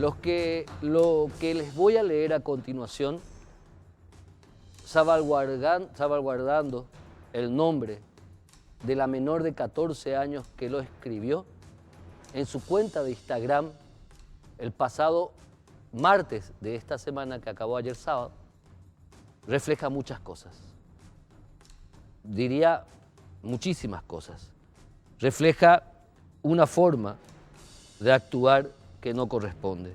Lo que les voy a leer a continuación, salvaguardando el nombre de la menor de 14 años que lo escribió en su cuenta de Instagram el pasado martes de esta semana que acabó ayer sábado, refleja muchas cosas. Diría muchísimas cosas. Refleja una forma de actuar que no corresponde.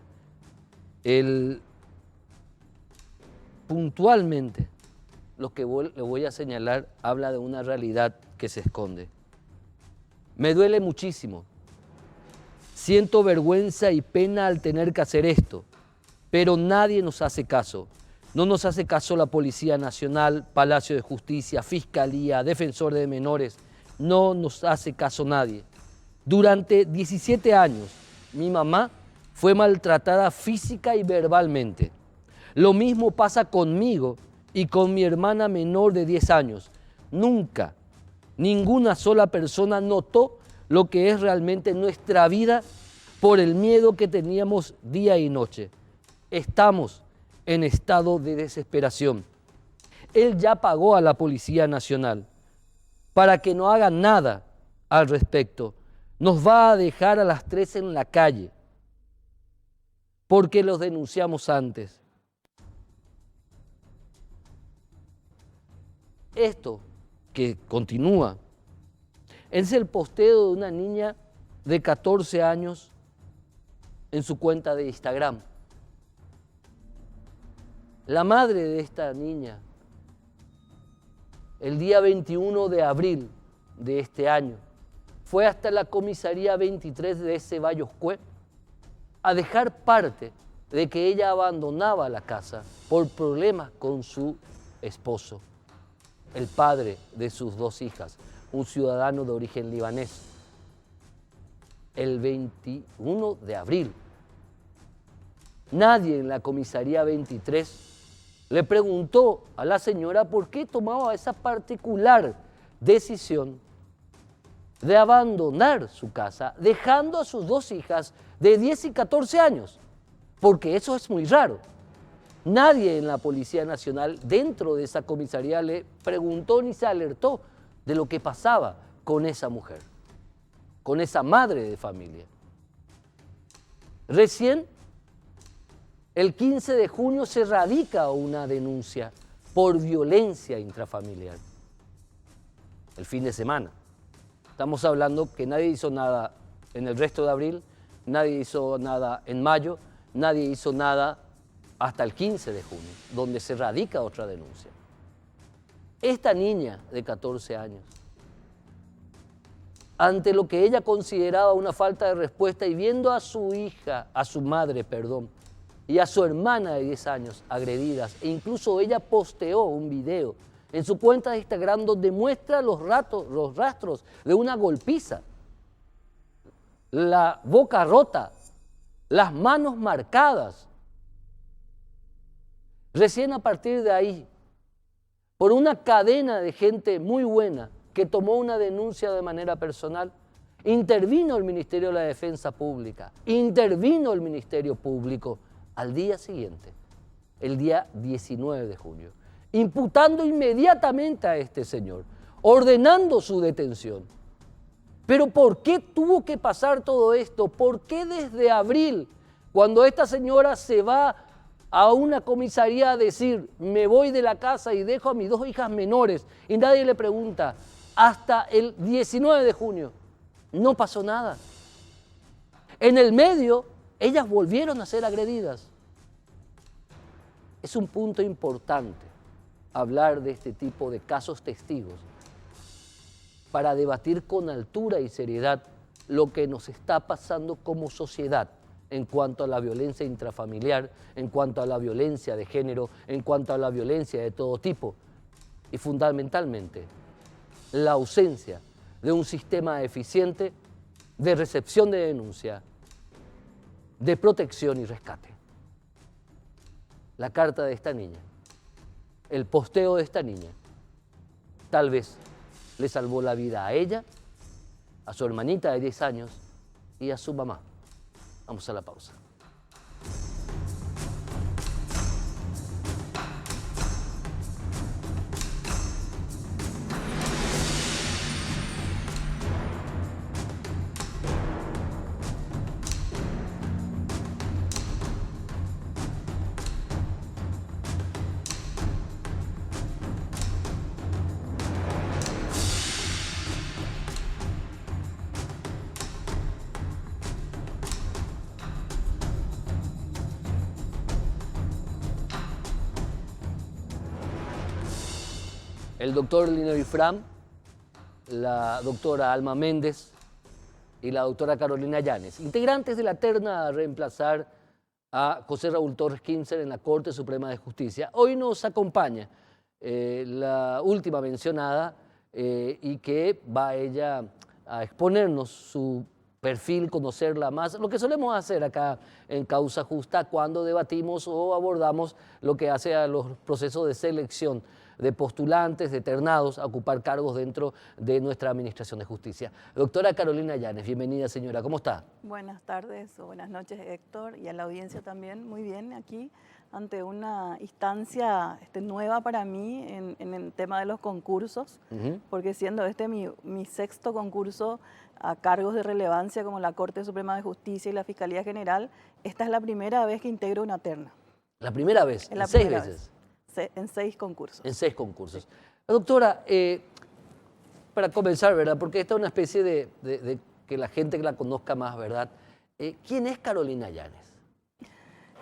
Puntualmente, lo que le voy a señalar habla de una realidad que se esconde. Me duele muchísimo. Siento vergüenza y pena al tener que hacer esto, pero nadie nos hace caso. No nos hace caso la Policía Nacional, Palacio de Justicia, Fiscalía, Defensor de Menores. No nos hace caso nadie. Durante 17 años, mi mamá fue maltratada física y verbalmente. Lo mismo pasa conmigo y con mi hermana menor de 10 años. Nunca, ninguna sola persona notó lo que es realmente nuestra vida por el miedo que teníamos día y noche. Estamos en estado de desesperación. Él ya pagó a la Policía Nacional para que no haga nada al respecto. Nos va a dejar a las 3 en la calle porque los denunciamos antes. Esto que continúa es el posteo de una niña de 14 años en su cuenta de Instagram. La madre de esta niña, el día 21 de abril de este año, fue hasta la comisaría 23 de Ceballos Cue a dejar parte de que ella abandonaba la casa por problemas con su esposo, el padre de sus 2 hijas, un ciudadano de origen libanés. El 21 de abril, nadie en la comisaría 23 le preguntó a la señora por qué tomaba esa particular decisión de abandonar su casa, dejando a sus 2 hijas de 10 y 14 años, porque eso es muy raro. Nadie en la Policía Nacional dentro de esa comisaría le preguntó ni se alertó de lo que pasaba con esa mujer, con esa madre de familia. Recién, el 15 de junio se radica una denuncia por violencia intrafamiliar. El fin de semana. Estamos hablando que nadie hizo nada en el resto de abril, nadie hizo nada en mayo, nadie hizo nada hasta el 15 de junio, donde se radica otra denuncia. Esta niña de 14 años, ante lo que ella consideraba una falta de respuesta y viendo a su hija, a su madre, y a su hermana de 10 años agredidas, e incluso ella posteó un video en su cuenta de Instagram donde muestra los rastros de una golpiza, la boca rota, las manos marcadas. Recién a partir de ahí, por una cadena de gente muy buena que tomó una denuncia de manera personal, intervino el Ministerio de la Defensa Pública, intervino el Ministerio Público al día siguiente, el día 19 de junio, imputando inmediatamente a este señor, ordenando su detención. Pero ¿por qué tuvo que pasar todo esto? ¿Por qué desde abril, cuando esta señora se va a una comisaría a decir, me voy de la casa y dejo a mis 2 hijas menores, y nadie le pregunta, hasta el 19 de junio, no pasó nada? En el medio, ellas volvieron a ser agredidas. Es un punto importante hablar de este tipo de casos testigos para debatir con altura y seriedad lo que nos está pasando como sociedad en cuanto a la violencia intrafamiliar, en cuanto a la violencia de género, en cuanto a la violencia de todo tipo y fundamentalmente la ausencia de un sistema eficiente de recepción de denuncia, de protección y rescate. La carta de esta niña, el posteo de esta niña, tal vez le salvó la vida a ella, a su hermanita de 10 años y a su mamá. Vamos a la pausa. el doctor Lino Ifram, la doctora Alma Méndez y la doctora Carolina Llanes, integrantes de la terna a reemplazar a José Raúl Torres Kinzer en la Corte Suprema de Justicia. Hoy nos acompaña la última mencionada y que va ella a exponernos su perfil, conocerla más, lo que solemos hacer acá en Causa Justa cuando debatimos o abordamos lo que hace a los procesos de selección de postulantes, de ternados a ocupar cargos dentro de nuestra Administración de Justicia. Doctora Carolina Llanes, bienvenida señora, ¿cómo está? Buenas tardes o buenas noches, Héctor, y a la audiencia también, muy bien, aquí ante una instancia nueva para mí en el tema de los concursos, porque siendo este mi sexto concurso a cargos de relevancia como la Corte Suprema de Justicia y la Fiscalía General, esta es la primera vez que integro una terna. ¿La primera vez? ¿En 6 veces? En 6 concursos. En 6 concursos. Sí. Doctora, para comenzar, ¿verdad? Porque esta es una especie de que la gente que la conozca más, ¿verdad? ¿Quién es Carolina Llanes?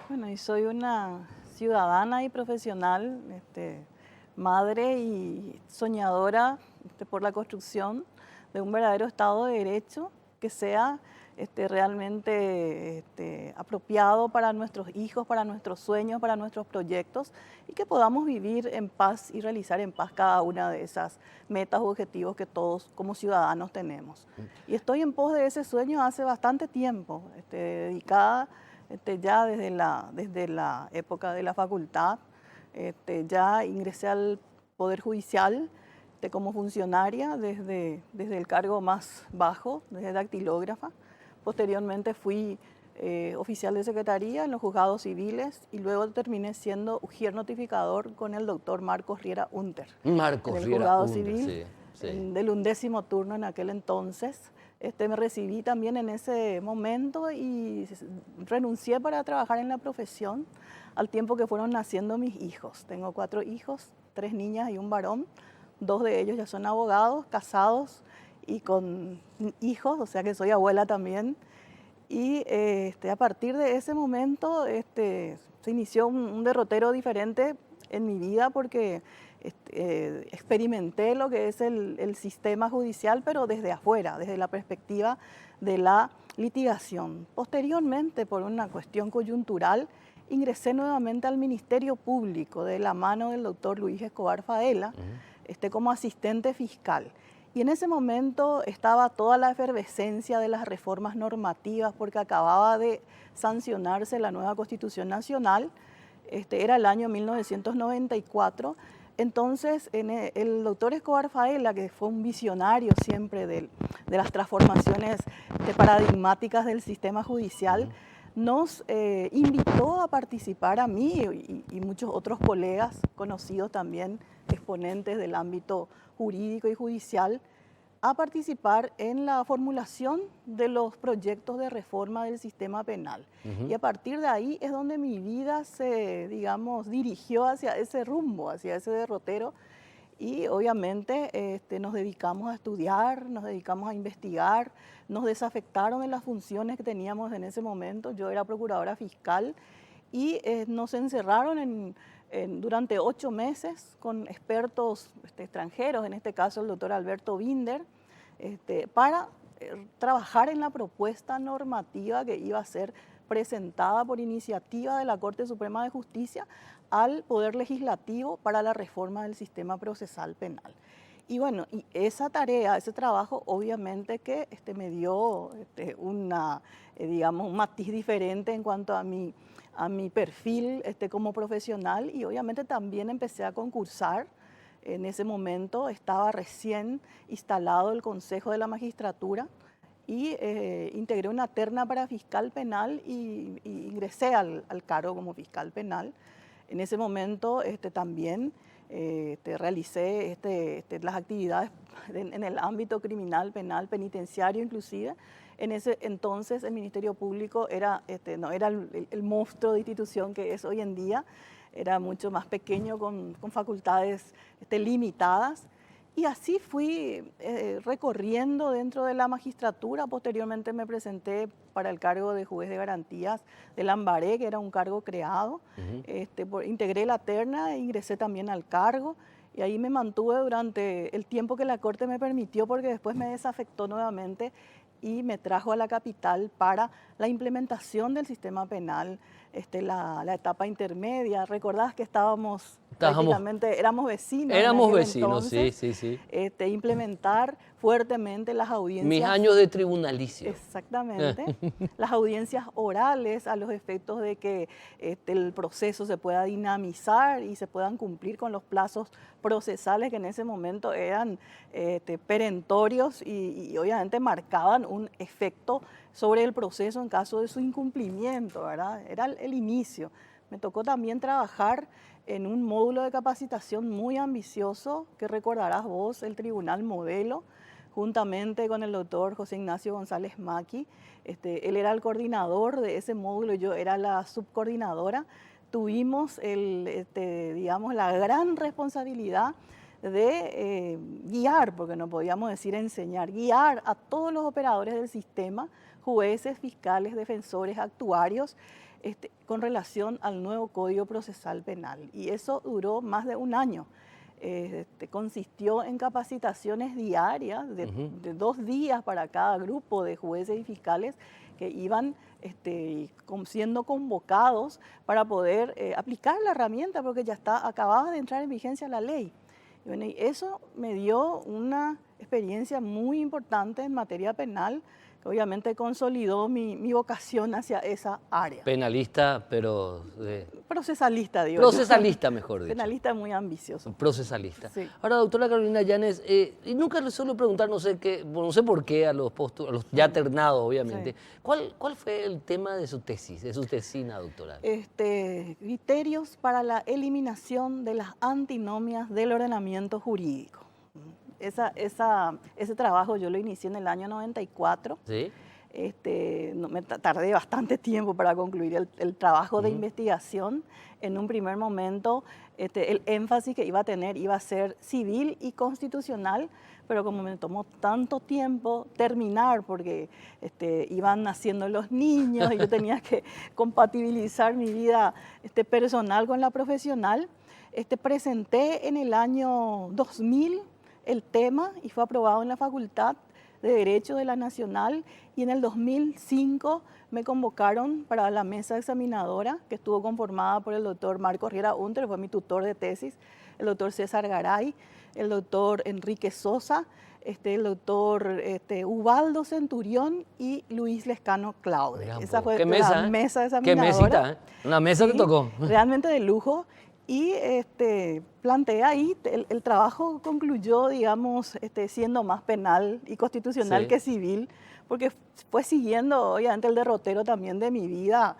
Bueno, y soy una ciudadana y profesional, madre y soñadora por la construcción de un verdadero Estado de Derecho que sea realmente apropiado para nuestros hijos, para nuestros sueños, para nuestros proyectos y que podamos vivir en paz y realizar en paz cada una de esas metas u objetivos que todos como ciudadanos tenemos. Y estoy en pos de ese sueño hace bastante tiempo, dedicada ya desde la época de la facultad, ya ingresé al Poder Judicial como funcionaria desde el cargo más bajo, desde dactilógrafa. Posteriormente fui oficial de secretaría en los juzgados civiles y luego terminé siendo ujier notificador con el doctor Marcos Riera Unter. Marcos en el Riera juzgado Unter, civil sí. Del 11º turno en aquel entonces. Me recibí también en ese momento y renuncié para trabajar en la profesión al tiempo que fueron naciendo mis hijos. Tengo 4 hijos, 3 niñas y un varón. 2 de ellos ya son abogados, casados y con hijos, o sea que soy abuela también. Y a partir de ese momento se inició un derrotero diferente en mi vida porque experimenté lo que es el sistema judicial, pero desde afuera, desde la perspectiva de la litigación. Posteriormente, por una cuestión coyuntural, ingresé nuevamente al Ministerio Público de la mano del doctor Luis Escobar Faela, como asistente fiscal. Y en ese momento estaba toda la efervescencia de las reformas normativas porque acababa de sancionarse la nueva Constitución Nacional, era el año 1994. Entonces, el doctor Escobar Faela, que fue un visionario siempre de las transformaciones paradigmáticas del sistema judicial, nos invitó a participar a mí y muchos otros colegas conocidos también, exponentes del ámbito jurídico y judicial, a participar en la formulación de los proyectos de reforma del sistema penal. Y a partir de ahí es donde mi vida se, digamos, dirigió hacia ese rumbo, hacia ese derrotero. Y obviamente nos dedicamos a estudiar, nos dedicamos a investigar, nos desafectaron de las funciones que teníamos en ese momento. Yo era procuradora fiscal y nos encerraron durante 8 meses con expertos extranjeros, en este caso el doctor Alberto Binder, para trabajar en la propuesta normativa que iba a ser presentada por iniciativa de la Corte Suprema de Justicia al Poder Legislativo para la reforma del sistema procesal penal. Y bueno, y esa tarea, ese trabajo, obviamente que me dio digamos, un matiz diferente en cuanto a mi perfil como profesional y obviamente también empecé a concursar. En ese momento estaba recién instalado el Consejo de la Magistratura y integré una terna para fiscal penal y ingresé al cargo como fiscal penal. En ese momento también realicé las actividades en el ámbito criminal, penal, penitenciario inclusive. En ese entonces el Ministerio Público no era el monstruo de institución que es hoy en día, era mucho más pequeño con facultades limitadas. Y así fui recorriendo dentro de la magistratura. Posteriormente me presenté para el cargo de juez de garantías de Lambaré, que era un cargo creado. Integré la terna e ingresé también al cargo. y ahí me mantuve durante el tiempo que la Corte me permitió, porque después me desafectó nuevamente y me trajo a la capital para la implementación del sistema penal, la etapa intermedia. ¿Recordás que estábamos prácticamente, éramos vecinos? Éramos en aquel vecinos, entonces, sí. Implementar fuertemente las audiencias. Mis años de tribunalicio. Exactamente. Las audiencias orales a los efectos de que el proceso se pueda dinamizar y se puedan cumplir con los plazos procesales que en ese momento eran perentorios y obviamente marcaban un efecto sobre el proceso en caso de su incumplimiento, ¿verdad? Era el inicio. Me tocó también trabajar en un módulo de capacitación muy ambicioso que recordarás vos, el Tribunal Modelo, juntamente con el doctor José Ignacio González Maqui. Él era el coordinador de ese módulo y yo era la subcoordinadora. Tuvimos digamos, la gran responsabilidad de guiar, porque no podíamos decir enseñar, guiar a todos los operadores del sistema, jueces, fiscales, defensores, actuarios, con relación al nuevo Código Procesal Penal. Y eso duró más de un año. Consistió en capacitaciones diarias de 2 días para cada grupo de jueces y fiscales que iban siendo convocados para poder aplicar la herramienta, porque ya acababa de entrar en vigencia la ley. Y bueno, y eso me dio una experiencia muy importante en materia penal, que obviamente consolidó mi vocación hacia esa área. Penalista, pero... Procesalista, digo. Procesalista, mejor dicho. Penalista muy ambicioso. Procesalista. Sí. Ahora, doctora Carolina Llanes, y nunca le suelo preguntar, no sé por qué, a los ya ternados, obviamente. Sí. ¿Cuál fue el tema de su tesis, de su tesina, doctora? Criterios para la eliminación de las antinomias del ordenamiento jurídico. Ese trabajo yo lo inicié en el año 94. ¿Sí? Me tardé bastante tiempo para concluir el trabajo de investigación. En un primer momento, el énfasis que iba a tener iba a ser civil y constitucional, pero como me tomó tanto tiempo terminar, porque iban naciendo los niños y yo tenía que compatibilizar mi vida personal con la profesional, presenté en el año 2000 el tema y fue aprobado en la Facultad de Derecho de la Nacional, y en el 2005 me convocaron para la mesa examinadora, que estuvo conformada por el doctor Marcos Riera Unter, fue mi tutor de tesis, el doctor César Garay, el doctor Enrique Sosa, el doctor Ubaldo Centurión y Luis Lescano Claude. Esa fue ¿Qué mesa, la mesa examinadora. ¿Qué mesita? Una mesa, sí, te tocó. Realmente de lujo. Y planteé ahí, el trabajo concluyó, digamos, siendo más penal y constitucional, sí, que civil, porque fue siguiendo, obviamente, el derrotero también de mi vida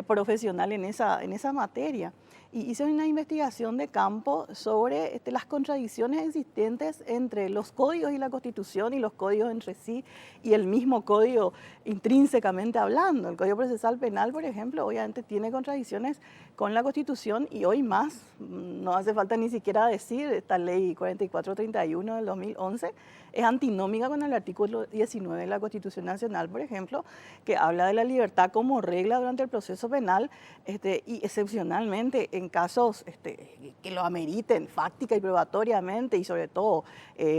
profesional en esa materia. Y hice una investigación de campo sobre las contradicciones existentes entre los códigos y la Constitución y los códigos entre sí y el mismo código intrínsecamente hablando. El Código Procesal Penal, por ejemplo, obviamente tiene contradicciones con la Constitución y hoy más, no hace falta ni siquiera decir, esta ley 4431 del 2011 es antinómica con el artículo 19 de la Constitución Nacional, por ejemplo, que habla de la libertad como regla durante el proceso penal y excepcionalmente en casos que lo ameriten fáctica y probatoriamente y sobre todo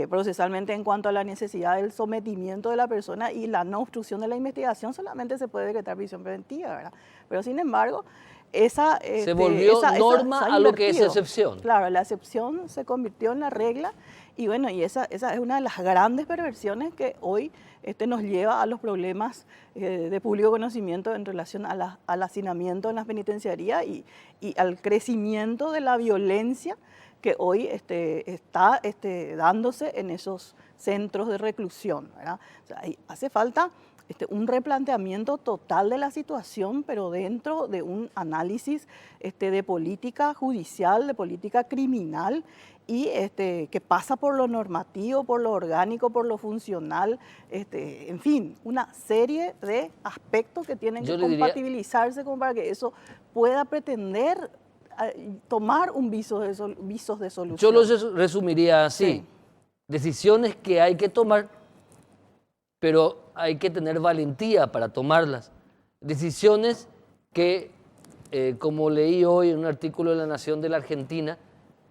procesalmente en cuanto a la necesidad del sometimiento de la persona y la no obstrucción de la investigación, solamente se puede decretar prisión preventiva, ¿verdad? Pero sin embargo, se volvió norma a lo que es excepción. Claro, la excepción se convirtió en la regla y bueno, y esa es una de las grandes perversiones que hoy nos lleva a los problemas de público conocimiento en relación al hacinamiento en las penitenciarías y al crecimiento de la violencia que hoy está dándose en esos centros de reclusión, ¿verdad? O sea, hace falta un replanteamiento total de la situación, pero dentro de un análisis de política judicial, de política criminal, y que pasa por lo normativo, por lo orgánico, por lo funcional, en fin, una serie de aspectos que tienen que compatibilizarse como para que eso pueda pretender tomar un visos de solución. Yo lo resumiría así, sí. Decisiones que hay que tomar, pero hay que tener valentía para tomarlas. Decisiones que, como leí hoy en un artículo de La Nación de la Argentina,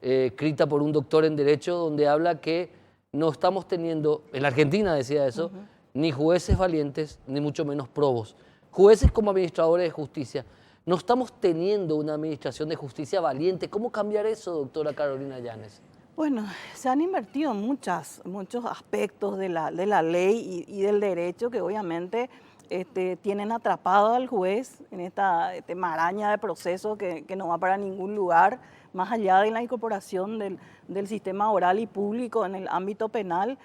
escrita por un doctor en Derecho, donde habla que no estamos teniendo, en la Argentina decía eso, ni jueces valientes, ni mucho menos probos. Jueces como administradores de justicia. No estamos teniendo una administración de justicia valiente. ¿Cómo cambiar eso, doctora Carolina Llanes? Bueno, se han invertido muchos aspectos de la ley y del derecho que obviamente tienen atrapado al juez en esta maraña de procesos que no va para ningún lugar, más allá de la incorporación del sistema oral y público en el ámbito penal.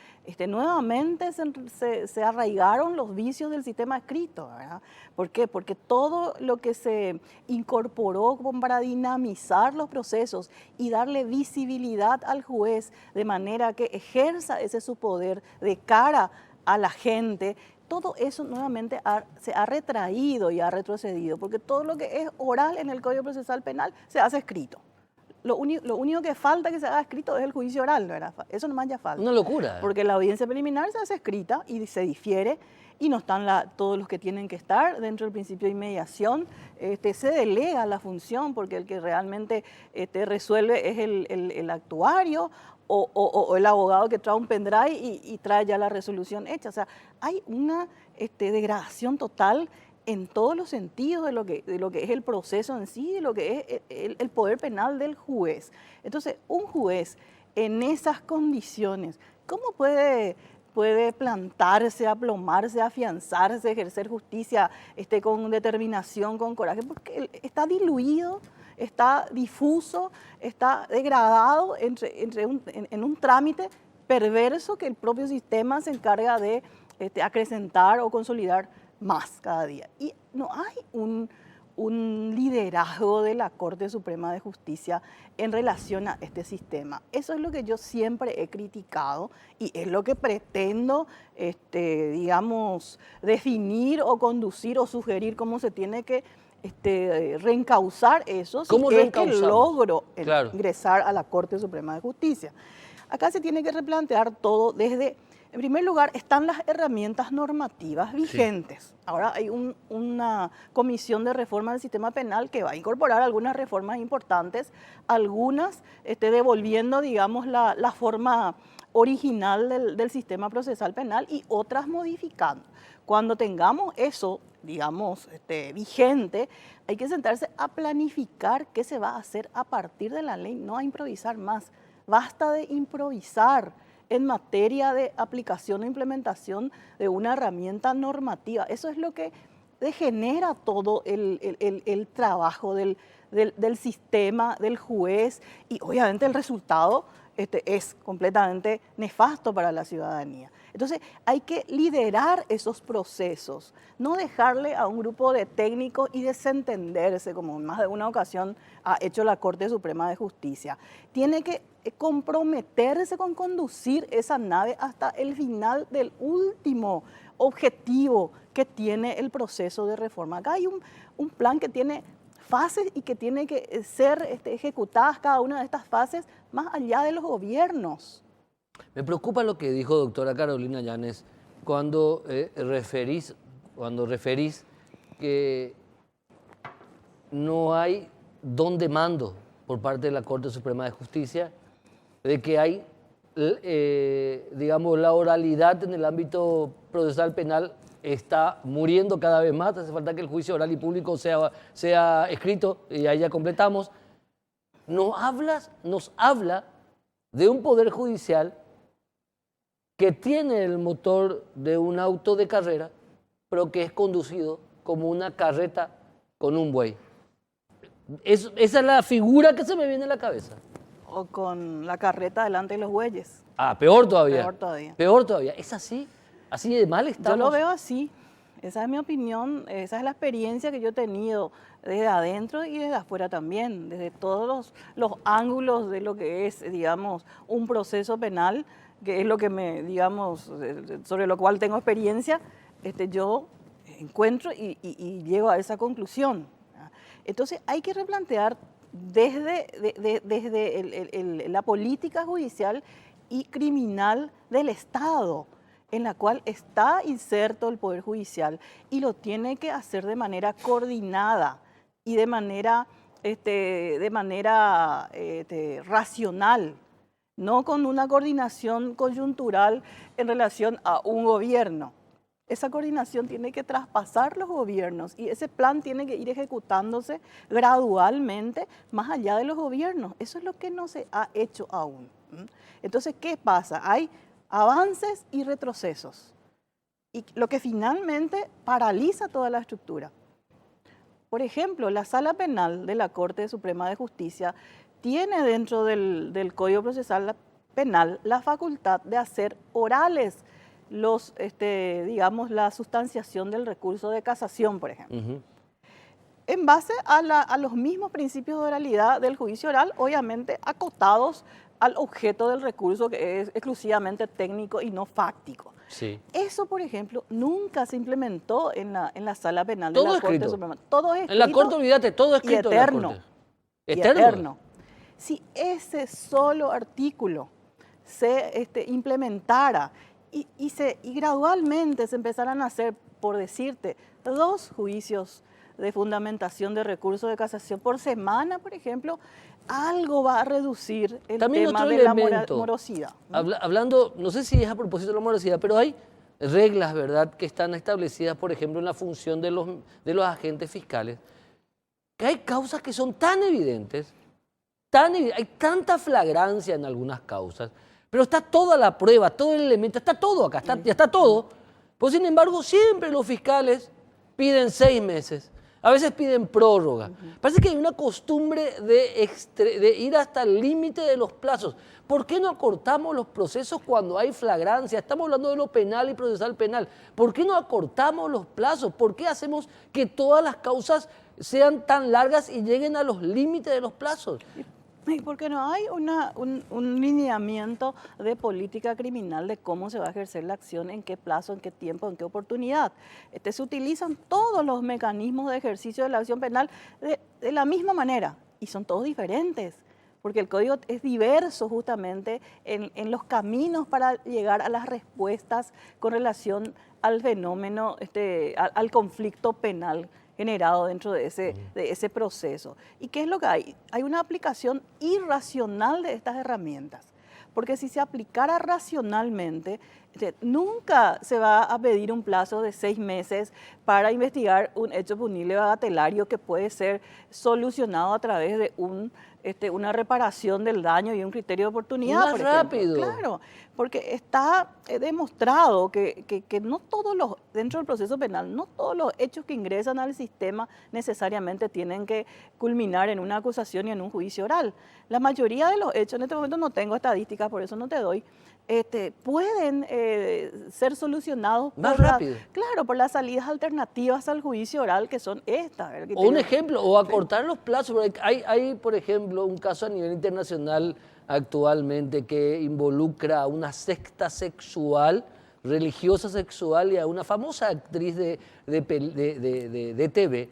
Nuevamente se arraigaron los vicios del sistema escrito, ¿verdad? ¿Por qué? Porque todo lo que se incorporó para dinamizar los procesos y darle visibilidad al juez de manera que ejerza ese su poder de cara a la gente, todo eso nuevamente se ha retraído y ha retrocedido, porque todo lo que es oral en el Código Procesal Penal se hace escrito. Lo único que falta que se haga escrito es el juicio oral, ¿verdad? Eso nomás ya falta. Una locura. Porque la audiencia preliminar se hace escrita y se difiere y no están todos los que tienen que estar dentro del principio de inmediación. Se delega la función porque el que realmente resuelve es el actuario o el abogado que trae un pendrive y trae ya la resolución hecha. O sea, hay una degradación total en todos los sentidos de lo que es el proceso en sí, de lo que es el poder penal del juez. Entonces, un juez en esas condiciones, ¿cómo puede plantarse, aplomarse, afianzarse, ejercer justicia con determinación, con coraje? Porque está diluido, está difuso, está degradado en un trámite perverso que el propio sistema se encarga de acrecentar o consolidar más cada día. Y no hay un liderazgo de la Corte Suprema de Justicia en relación a este sistema. Eso es lo que yo siempre he criticado y es lo que pretendo, digamos, definir o conducir o sugerir cómo se tiene que reencauzar eso. ¿Cómo si es que reencauzamos? logro Claro. ingresar a la Corte Suprema de Justicia. Acá se tiene que replantear todo desde... En primer lugar, están las herramientas normativas vigentes. Sí. Ahora hay una comisión de reforma del sistema penal que va a incorporar algunas reformas importantes, algunas devolviendo, digamos, la forma original del sistema procesal penal y otras modificando. Cuando tengamos eso, digamos, vigente, hay que sentarse a planificar qué se va a hacer a partir de la ley, no a improvisar más. Basta de improvisar en materia de aplicación o implementación de una herramienta normativa. Eso es lo que degenera todo el trabajo del sistema, del juez, y obviamente el resultado es completamente nefasto para la ciudadanía. Entonces hay que liderar esos procesos, no dejarle a un grupo de técnicos y desentenderse, como en más de una ocasión ha hecho la Corte Suprema de Justicia. Tiene que comprometerse con conducir esa nave hasta el final del último objetivo que tiene el proceso de reforma. Acá hay un plan que tiene fases y que tiene que ser ejecutadas cada una de estas fases más allá de los gobiernos. Me preocupa lo que dijo doctora Carolina Llanes cuando referís que no hay don de mando por parte de la Corte Suprema de Justicia, de que hay, digamos, la oralidad en el ámbito procesal penal está muriendo cada vez más. Hace falta que el juicio oral y público sea escrito y ahí ya completamos. Nos habla de un poder judicial que tiene el motor de un auto de carrera, pero que es conducido como una carreta con un buey. Esa es la figura que se me viene a la cabeza. O con la carreta delante de los bueyes. Ah, peor todavía. Peor todavía. Peor todavía. ¿Es así? ¿Así de mal estamos? Yo lo veo así. Esa es mi opinión, esa es la experiencia que yo he tenido desde adentro y desde afuera también, desde todos los ángulos de lo que es, digamos, un proceso penal, que es lo que digamos, sobre lo cual tengo experiencia, yo encuentro y llego a esa conclusión. Entonces hay que replantear desde la política judicial y criminal del Estado, en la cual está inserto el Poder Judicial y lo tiene que hacer de manera coordinada y de manera de manera racional, no con una coordinación coyuntural en relación a un gobierno. Esa coordinación tiene que traspasar los gobiernos y ese plan tiene que ir ejecutándose gradualmente más allá de los gobiernos. Eso es lo que no se ha hecho aún. Entonces, ¿qué pasa? Hay avances y retrocesos. Y lo que finalmente paraliza toda la estructura. Por ejemplo, la Sala Penal de la Corte Suprema de Justicia tiene dentro del Código Procesal Penal la facultad de hacer orales digamos, la sustanciación del recurso de casación, por ejemplo. En base a los mismos principios de oralidad del juicio oral, obviamente acotados al objeto del recurso, que es exclusivamente técnico y no fáctico. Sí. Eso, por ejemplo, nunca se implementó en la Sala Penal de la Corte Suprema. Todo es escrito. En la Corte, olvídate, todo es escrito. Y eterno. Eterno. Si ese solo artículo se implementara y gradualmente se empezaran a hacer, por decirte, 2 juicios de fundamentación de recursos de casación por semana, por ejemplo, algo va a reducir el tema de la morosidad. Hablando, no sé si es a propósito de la morosidad, pero hay reglas, ¿verdad?, que están establecidas, por ejemplo, en la función de los agentes fiscales, que hay causas que son tan evidentes, hay tanta flagrancia en algunas causas, pero está toda la prueba, todo el elemento, está todo acá, ya está todo. Pues sin embargo, siempre los fiscales piden 6 meses, a veces piden prórroga. Parece que hay una costumbre de ir hasta el límite de los plazos. ¿Por qué no acortamos los procesos cuando hay flagrancia? Estamos hablando de lo penal y procesal penal. ¿Por qué no acortamos los plazos? ¿Por qué hacemos que todas las causas sean tan largas y lleguen a los límites de los plazos? Porque no hay un lineamiento de política criminal de cómo se va a ejercer la acción, en qué plazo, en qué tiempo, en qué oportunidad. Se utilizan todos los mecanismos de ejercicio de la acción penal de la misma manera y son todos diferentes, porque el código es diverso justamente en los caminos para llegar a las respuestas con relación al fenómeno, al conflicto penal generado dentro de ese proceso. ¿Y qué es lo que hay? Hay una aplicación irracional de estas herramientas, porque si se aplicara racionalmente, nunca se va a pedir un plazo de 6 meses para investigar un hecho punible bagatelario que puede ser solucionado a través de una reparación del daño y un criterio de oportunidad. Más rápido. Claro, porque está demostrado que no todos dentro del proceso penal, no todos los hechos que ingresan al sistema necesariamente tienen que culminar en una acusación y en un juicio oral. La mayoría de los hechos, en este momento no tengo estadísticas, por eso no te doy, pueden ser solucionados más rápido. Claro, por las salidas alternativas al juicio oral, que son estas. O un ejemplo, o acortar los plazos. Hay, por ejemplo, un caso a nivel internacional actualmente que involucra a una secta sexual, religiosa sexual, y a una famosa actriz de TV,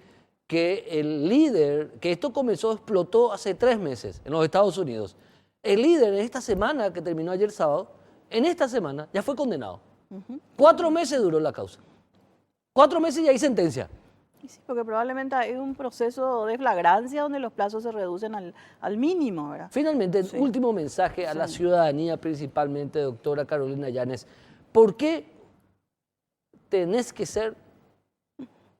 que el líder, que esto explotó hace 3 meses en los Estados Unidos. El líder en esta semana, que terminó ayer sábado, en esta semana ya fue condenado. 4 meses duró la causa. 4 meses y hay sentencia. Sí, porque probablemente hay un proceso de flagrancia donde los plazos se reducen al mínimo, ¿verdad? Finalmente, el último mensaje a la ciudadanía, principalmente, doctora Carolina Yanes. ¿Por qué tenés que ser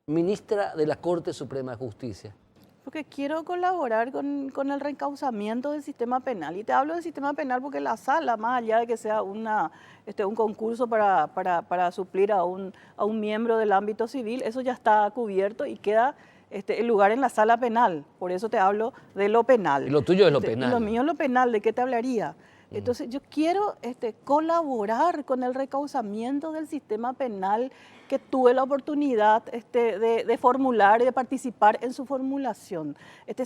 ministra de la Corte Suprema de Justicia? Porque quiero colaborar con el reencauzamiento del sistema penal. Y te hablo del sistema penal porque la sala, más allá de que sea un concurso para suplir a un miembro del ámbito civil, eso ya está cubierto y queda el lugar en la sala penal. Por eso te hablo de lo penal. Y lo tuyo es lo penal. Y lo mío es lo penal. ¿De qué te hablaría? Entonces yo quiero colaborar con el reencauzamiento del sistema penal, que tuve la oportunidad de formular y de participar en su formulación.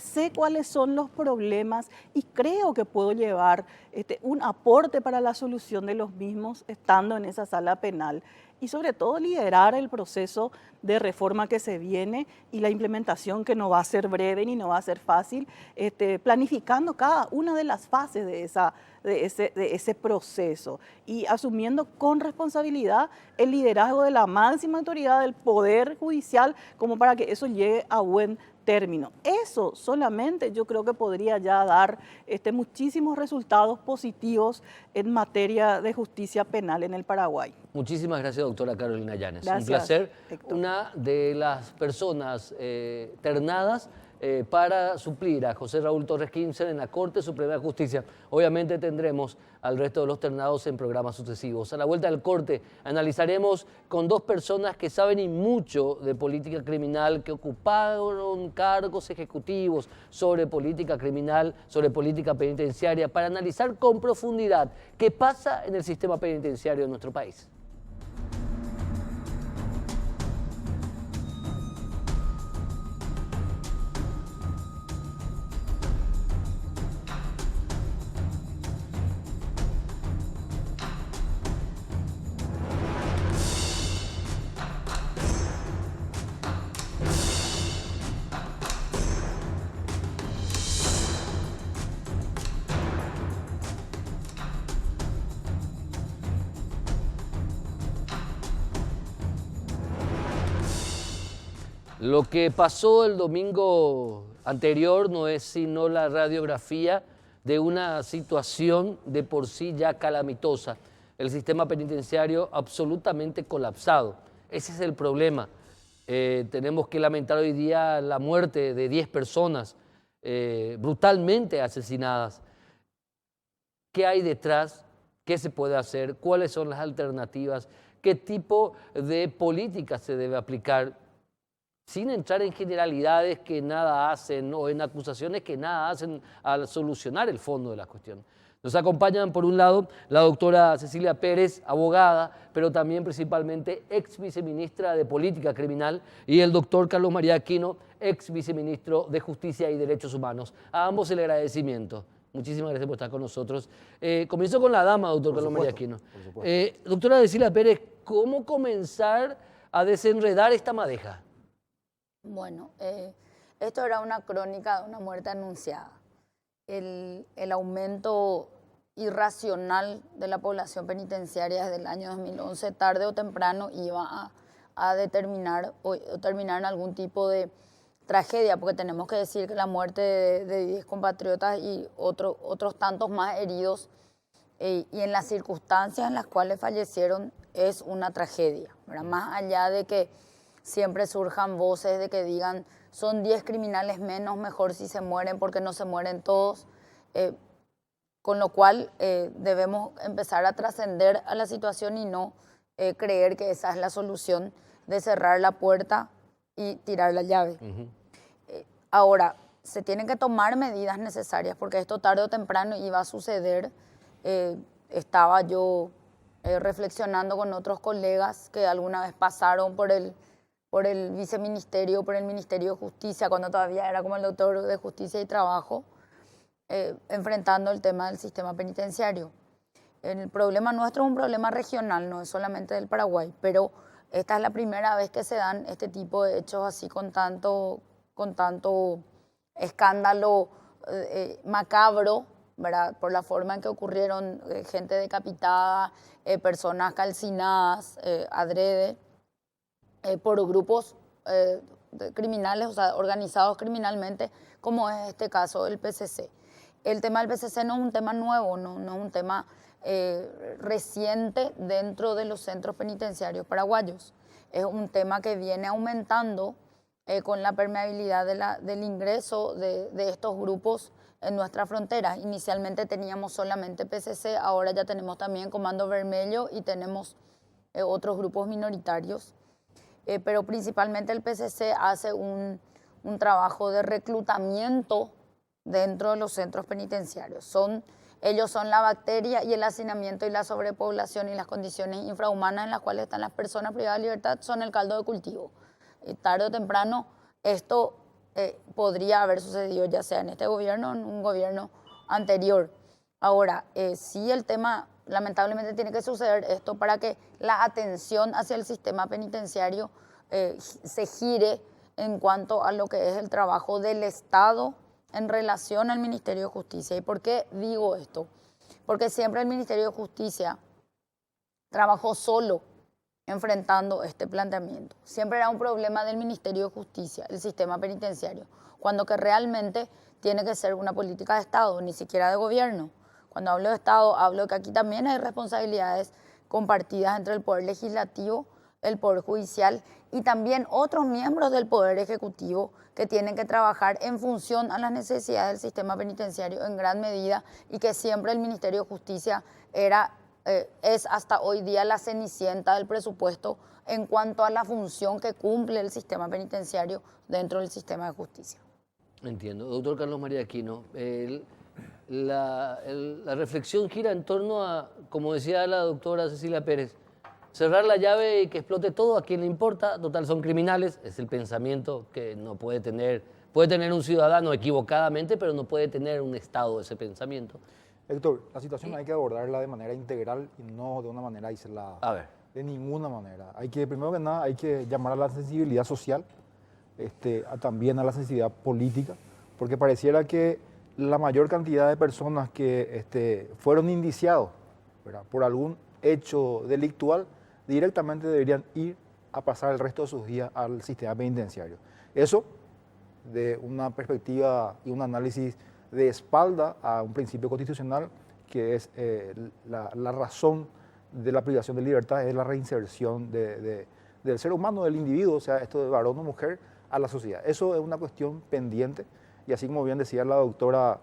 Sé cuáles son los problemas y creo que puedo llevar un aporte para la solución de los mismos estando en esa sala penal. Y sobre todo liderar el proceso de reforma que se viene y la implementación, que no va a ser breve ni no va a ser fácil, planificando cada una de las fases de ese proceso y asumiendo con responsabilidad el liderazgo de la mano máxima autoridad del Poder Judicial como para que eso llegue a buen término. Eso solamente yo creo que podría ya dar muchísimos resultados positivos en materia de justicia penal en el Paraguay. Muchísimas gracias, doctora Carolina Llanes. Gracias, un placer. Héctor. Una de las personas ternadas para suplir a José Raúl Torres Kimser en la Corte Suprema de Justicia. Obviamente tendremos al resto de los ternados en programas sucesivos. A la vuelta del corte analizaremos con dos personas que saben y mucho de política criminal, que ocuparon cargos ejecutivos sobre política criminal, sobre política penitenciaria, para analizar con profundidad qué pasa en el sistema penitenciario de nuestro país. Lo que pasó el domingo anterior no es sino la radiografía de una situación de por sí ya calamitosa. El sistema penitenciario absolutamente colapsado. Ese es el problema. Tenemos que lamentar hoy día la muerte de 10 personas brutalmente asesinadas. ¿Qué hay detrás? ¿Qué se puede hacer? ¿Cuáles son las alternativas? ¿Qué tipo de política se debe aplicar? Sin entrar en generalidades que nada hacen o en acusaciones que nada hacen al solucionar el fondo de la cuestión. Nos acompañan, por un lado, la doctora Cecilia Pérez, abogada, pero también principalmente ex viceministra de Política Criminal, y el doctor Carlos María Aquino, ex viceministro de Justicia y Derechos Humanos. A ambos el agradecimiento. Muchísimas gracias por estar con nosotros. Comienzo con la dama, doctor Carlos María Aquino. Doctora Cecilia Pérez, ¿cómo comenzar a desenredar esta madeja? Bueno, esto era una crónica de una muerte anunciada. El aumento irracional de la población penitenciaria desde el año 2011, tarde o temprano, iba a determinar o terminar en algún tipo de tragedia, porque tenemos que decir que la muerte de 10 compatriotas y otros tantos más heridos, y en las circunstancias en las cuales fallecieron, es una tragedia, ¿verdad? Más allá de que siempre surjan voces de que digan son 10 criminales menos, mejor si se mueren porque no se mueren todos, con lo cual debemos empezar a trascender a la situación y no creer que esa es la solución de cerrar la puerta y tirar la llave. Ahora, se tienen que tomar medidas necesarias porque esto tarde o temprano iba a suceder. Estaba yo reflexionando con otros colegas que alguna vez pasaron por el viceministerio, por el Ministerio de Justicia, cuando todavía era como el doctor de Justicia y Trabajo, enfrentando el tema del sistema penitenciario. El problema nuestro es un problema regional, no es solamente del Paraguay, pero esta es la primera vez que se dan este tipo de hechos así con tanto escándalo macabro, ¿verdad? Por la forma en que ocurrieron, gente decapitada, personas calcinadas, adrede, por grupos criminales, o sea, organizados criminalmente, como es este caso del PCC. El tema del PCC no es un tema nuevo, no es un tema reciente dentro de los centros penitenciarios paraguayos. Es un tema que viene aumentando con la permeabilidad del ingreso de estos grupos en nuestras fronteras. Inicialmente teníamos solamente PCC, ahora ya tenemos también Comando Vermelho y tenemos otros grupos minoritarios. Pero principalmente el PCC hace un trabajo de reclutamiento dentro de los centros penitenciarios. Ellos son la bacteria y el hacinamiento y la sobrepoblación y las condiciones infrahumanas en las cuales están las personas privadas de libertad son el caldo de cultivo. Tarde o temprano esto podría haber sucedido ya sea en este gobierno o en un gobierno anterior. Ahora, sí el tema lamentablemente tiene que suceder esto para que la atención hacia el sistema penitenciario se gire en cuanto a lo que es el trabajo del Estado en relación al Ministerio de Justicia. ¿Y por qué digo esto? Porque siempre el Ministerio de Justicia trabajó solo enfrentando este planteamiento. Siempre era un problema del Ministerio de Justicia, el sistema penitenciario, cuando que realmente tiene que ser una política de Estado, ni siquiera de gobierno. Cuando hablo de Estado, hablo que aquí también hay responsabilidades compartidas entre el Poder Legislativo, el Poder Judicial y también otros miembros del Poder Ejecutivo que tienen que trabajar en función a las necesidades del sistema penitenciario en gran medida y que siempre el Ministerio de Justicia es hasta hoy día la cenicienta del presupuesto en cuanto a la función que cumple el sistema penitenciario dentro del sistema de justicia. Entiendo. Doctor Carlos María Aquino, la reflexión gira en torno a, como decía la doctora Cecilia Pérez, cerrar la llave y que explote todo, a quien le importa, total son criminales, es el pensamiento que no puede tener un ciudadano equivocadamente, pero no puede tener un Estado ese pensamiento. Héctor, la situación hay que abordarla de manera integral y no de una manera aislada. A ver. De ninguna manera. Primero que nada, hay que llamar a la sensibilidad social, también a la sensibilidad política, porque pareciera que la mayor cantidad de personas que fueron indiciados, ¿verdad?, por algún hecho delictual, directamente deberían ir a pasar el resto de sus días al sistema penitenciario. Eso, de una perspectiva y un análisis de espalda a un principio constitucional, que es la razón de la privación de libertad, es la reinserción del ser humano, del individuo, o sea, esto de varón o mujer, a la sociedad. Eso es una cuestión pendiente y así como bien decía la doctora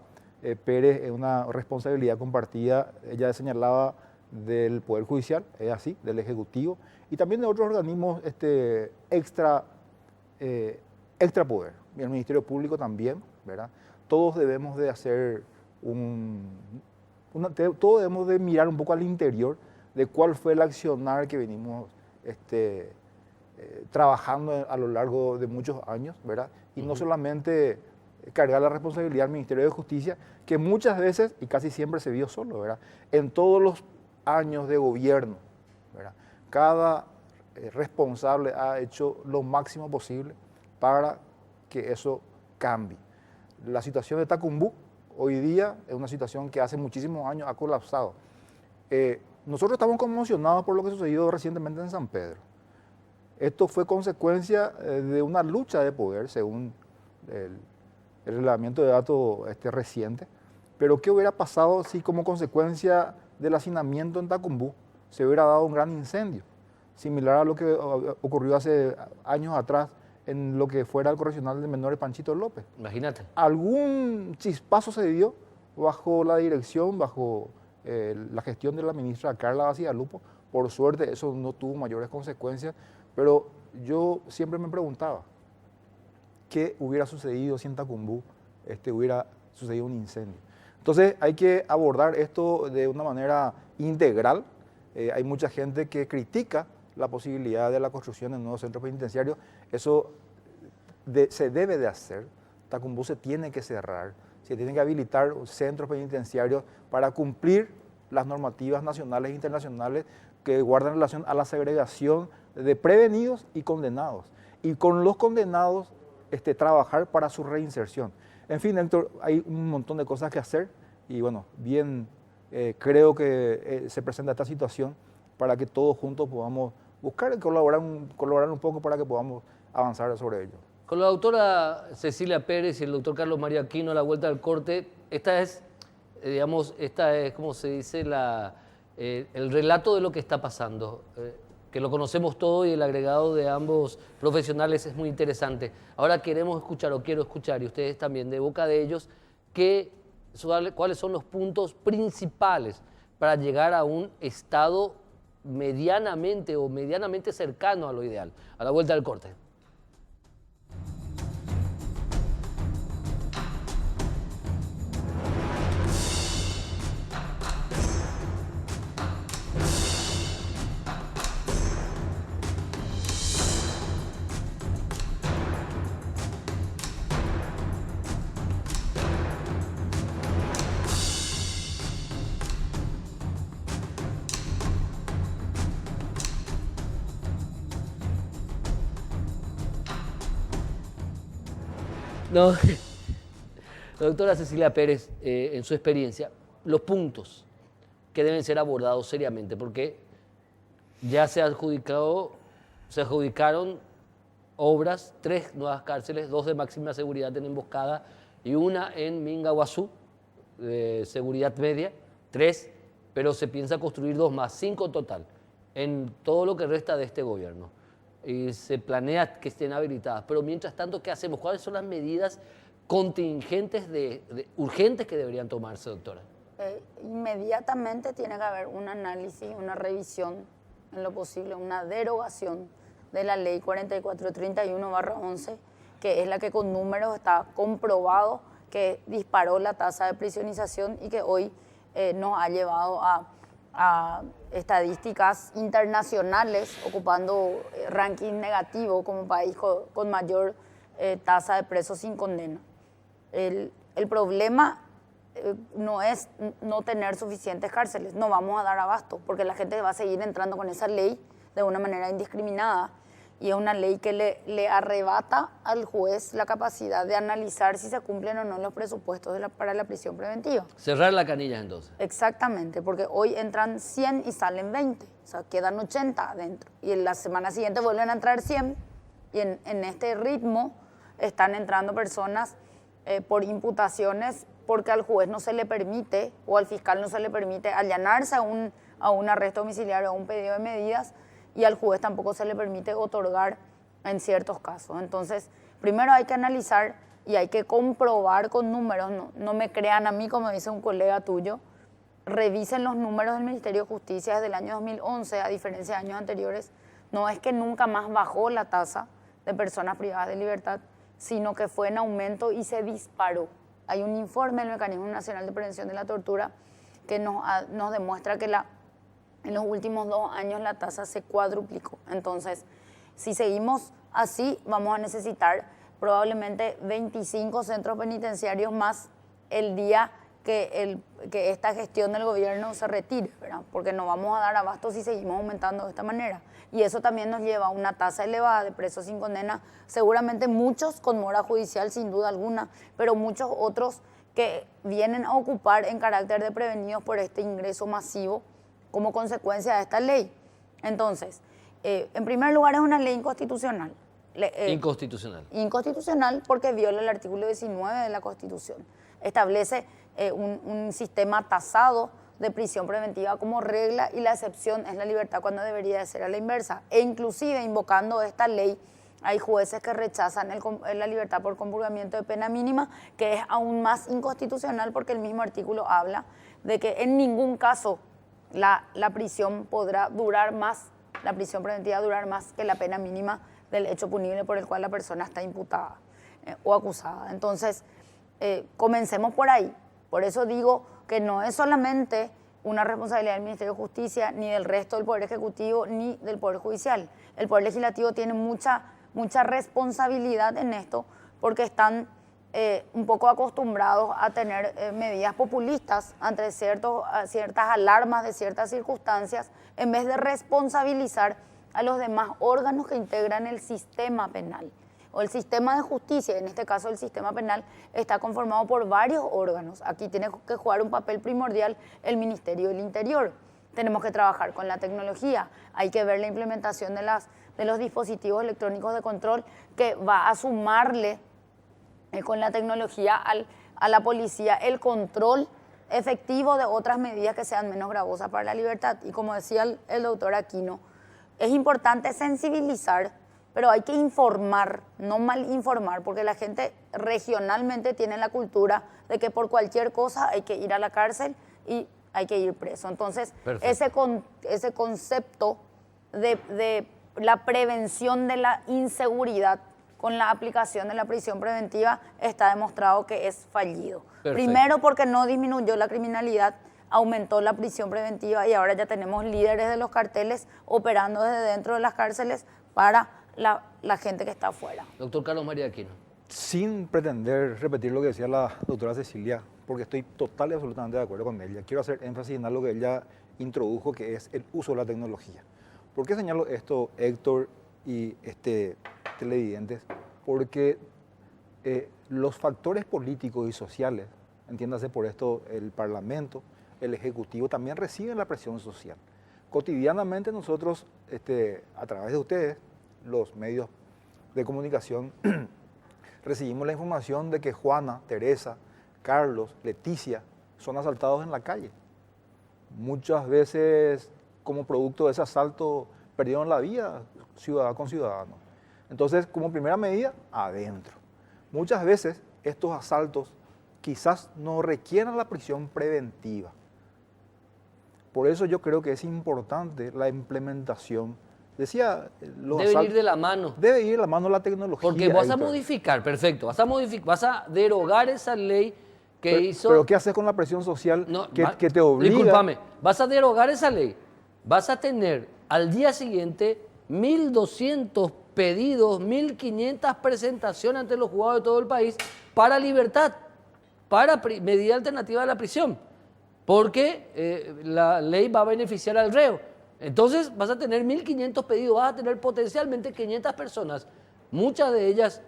Pérez, es una responsabilidad compartida. Ella señalaba del Poder Judicial, es así, del Ejecutivo y también de otros organismos extra poder, y el Ministerio Público también, ¿verdad? Todos debemos de hacer todos debemos de mirar un poco al interior de cuál fue el accionar que venimos trabajando a lo largo de muchos años, ¿verdad? Y no solamente cargar la responsabilidad al Ministerio de Justicia, que muchas veces y casi siempre se vio solo, ¿verdad? En todos los años de gobierno, ¿verdad?, cada responsable ha hecho lo máximo posible para que eso cambie. La situación de Tacumbú hoy día es una situación que hace muchísimos años ha colapsado. Nosotros estamos conmocionados por lo que sucedió recientemente en San Pedro. Esto fue consecuencia de una lucha de poder, según el reglamento de datos reciente. Pero ¿qué hubiera pasado si como consecuencia del hacinamiento en Tacumbú se hubiera dado un gran incendio? Similar a lo que ocurrió hace años atrás en lo que fuera el correccional de menores Panchito López. Imagínate. Algún chispazo se dio bajo la dirección, bajo la gestión de la ministra Carla Bacigalupo. Por suerte eso no tuvo mayores consecuencias, pero yo siempre me preguntaba, ¿qué hubiera sucedido si en Tacumbú hubiera sucedido un incendio? Entonces hay que abordar esto de una manera integral. Hay mucha gente que critica la posibilidad de la construcción de nuevos centros penitenciarios. Eso se debe de hacer. Tacumbú se tiene que cerrar, se tienen que habilitar centros penitenciarios para cumplir las normativas nacionales e internacionales que guardan relación a la segregación de prevenidos y condenados. Y con los condenados trabajar para su reinserción. En fin, Héctor, hay un montón de cosas que hacer y bueno, bien creo que se presenta esta situación para que todos juntos podamos buscar y colaborar un poco para que podamos avanzar sobre ello. Con la doctora Cecilia Pérez y el doctor Carlos María Aquino, a la vuelta del corte, esta es, como se dice, el relato de lo que está pasando, que lo conocemos todo y el agregado de ambos profesionales es muy interesante. Ahora quiero escuchar, y ustedes también, de boca de ellos, cuáles son los puntos principales para llegar a un Estado medianamente cercano a lo ideal. A la vuelta del corte. No, la doctora Cecilia Pérez, en su experiencia, los puntos que deben ser abordados seriamente, porque Ya se adjudicaron obras, 3 nuevas cárceles, 2 de máxima seguridad en Emboscada y una en Mingaguazú, de seguridad media, 3, pero se piensa construir 2 más, 5 total, en todo lo que resta de este gobierno. Y se planea que estén habilitadas. Pero mientras tanto, ¿qué hacemos? ¿Cuáles son las medidas contingentes urgentes que deberían tomarse, doctora? Inmediatamente tiene que haber un análisis, una revisión, en lo posible, una derogación de la ley 4431/11, que es la que con números está comprobado que disparó la tasa de prisionización y que hoy nos ha llevado a estadísticas internacionales, ocupando ranking negativo como país con mayor tasa de presos sin condena. El problema no es no tener suficientes cárceles, no vamos a dar abasto, porque la gente va a seguir entrando con esa ley de una manera indiscriminada, y es una ley que le arrebata al juez la capacidad de analizar si se cumplen o no los presupuestos para la prisión preventiva. Cerrar la canilla entonces. Exactamente, porque hoy entran 100 y salen 20, o sea, quedan 80 adentro, y en la semana siguiente vuelven a entrar 100, y en este ritmo están entrando personas por imputaciones porque al juez no se le permite o al fiscal no se le permite allanarse a un arresto domiciliario o a un pedido de medidas, y al juez tampoco se le permite otorgar en ciertos casos. Entonces, primero hay que analizar y hay que comprobar con números, no me crean a mí como dice un colega tuyo, revisen los números del Ministerio de Justicia desde el año 2011, a diferencia de años anteriores. No es que nunca más bajó la tasa de personas privadas de libertad, sino que fue en aumento y se disparó. Hay un informe del Mecanismo Nacional de Prevención de la Tortura que nos demuestra que en los últimos 2 años la tasa se cuadruplicó. Entonces, si seguimos así, vamos a necesitar probablemente 25 centros penitenciarios más el día que esta gestión del gobierno se retire, ¿verdad? Porque no vamos a dar abasto si seguimos aumentando de esta manera. Y eso también nos lleva a una tasa elevada de presos sin condena, seguramente muchos con mora judicial sin duda alguna, pero muchos otros que vienen a ocupar en carácter de prevenidos por este ingreso masivo como consecuencia de esta ley. Entonces, en primer lugar es una ley inconstitucional. Inconstitucional. Inconstitucional porque viola el artículo 19 de la Constitución. Establece un sistema tasado de prisión preventiva como regla y la excepción es la libertad cuando debería de ser a la inversa. E inclusive invocando esta ley hay jueces que rechazan la libertad por compurgamiento de pena mínima, que es aún más inconstitucional porque el mismo artículo habla de que en ningún caso la prisión podrá durar más, la prisión preventiva durar más que la pena mínima del hecho punible por el cual la persona está imputada o acusada. Entonces, comencemos por ahí. Por eso digo que no es solamente una responsabilidad del Ministerio de Justicia, ni del resto del Poder Ejecutivo, ni del Poder Judicial. El Poder Legislativo tiene mucha responsabilidad en esto porque están un poco acostumbrados a tener medidas populistas ante ciertas alarmas de ciertas circunstancias, en vez de responsabilizar a los demás órganos que integran el sistema penal o el sistema de justicia. En este caso el sistema penal está conformado por varios órganos. Aquí tiene que jugar un papel primordial el Ministerio del Interior. Tenemos que trabajar con la tecnología, hay que ver la implementación de los dispositivos electrónicos de control que va a sumarle con la tecnología a la policía el control efectivo de otras medidas que sean menos gravosas para la libertad. Y como decía el doctor Aquino, es importante sensibilizar, pero hay que informar, no mal informar, porque la gente regionalmente tiene la cultura de que por cualquier cosa hay que ir a la cárcel y hay que ir preso. Entonces, ese concepto de la prevención de la inseguridad con la aplicación de la prisión preventiva está demostrado que es fallido. Perfecto. Primero porque no disminuyó la criminalidad, aumentó la prisión preventiva y ahora ya tenemos líderes de los carteles operando desde dentro de las cárceles para la gente que está afuera. Doctor Carlos María Aquino. Sin pretender repetir lo que decía la doctora Cecilia, porque estoy total y absolutamente de acuerdo con ella, quiero hacer énfasis en algo que ella introdujo, que es el uso de la tecnología. ¿Por qué señalo esto, Héctor y televidentes? Porque los factores políticos y sociales, entiéndase por esto el Parlamento, el Ejecutivo, también reciben la presión social. cotidianamente nosotros, a través de ustedes, los medios de comunicación, recibimos la información de que Juana, Teresa, Carlos, Leticia son asaltados en la calle. Muchas veces, como producto de ese asalto, perdieron la vida ciudadano con ciudadano. Entonces, como primera medida, adentro. Muchas veces estos asaltos quizás no requieran la prisión preventiva. Por eso yo creo que es importante la implementación. Decía, debe ir de la mano. Debe ir de la mano la tecnología. Porque vas a modificar, perfecto, vas a derogar esa ley que hizo... Pero ¿qué haces con la presión social que te obliga? Discúlpame, vas a derogar esa ley. Vas a tener al día siguiente 1.200 pedidos, 1.500 presentaciones ante los juzgados de todo el país para libertad, para medida alternativa de la prisión, porque la ley va a beneficiar al reo. Entonces vas a tener 1.500 pedidos, vas a tener potencialmente 500 personas, muchas de ellas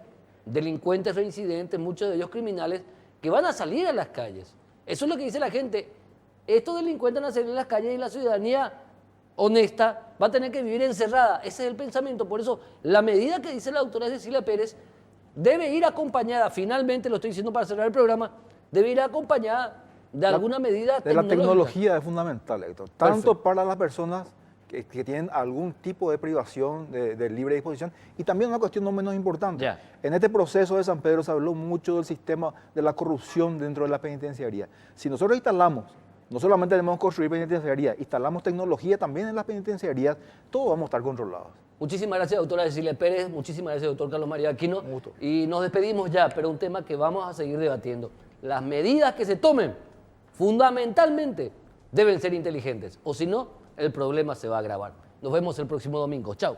delincuentes reincidentes, muchos de ellos criminales, que van a salir a las calles. Eso es lo que dice la gente. Estos delincuentes van a salir a las calles y la ciudadanía honesta va a tener que vivir encerrada. Ese es el pensamiento. Por eso la medida que dice la doctora Cecilia Pérez debe ir acompañada, finalmente lo estoy diciendo para cerrar el programa, debe ir acompañada de alguna medida tecnológica. La tecnología es fundamental, Héctor. Tanto para las personas que tienen algún tipo de privación de libre disposición, y también una cuestión no menos importante. En este proceso de San Pedro se habló mucho del sistema de la corrupción dentro de la penitenciaría. Si nosotros instalamos, no solamente debemos construir penitenciarías, instalamos tecnología también en las penitenciarías, todos vamos a estar controlados. Muchísimas gracias, doctora Cecilia Pérez, muchísimas gracias, doctor Carlos María Aquino. Y nos despedimos ya, pero un tema que vamos a seguir debatiendo. Las medidas que se tomen, fundamentalmente, deben ser inteligentes, o si no, el problema se va a agravar. Nos vemos el próximo domingo. Chao.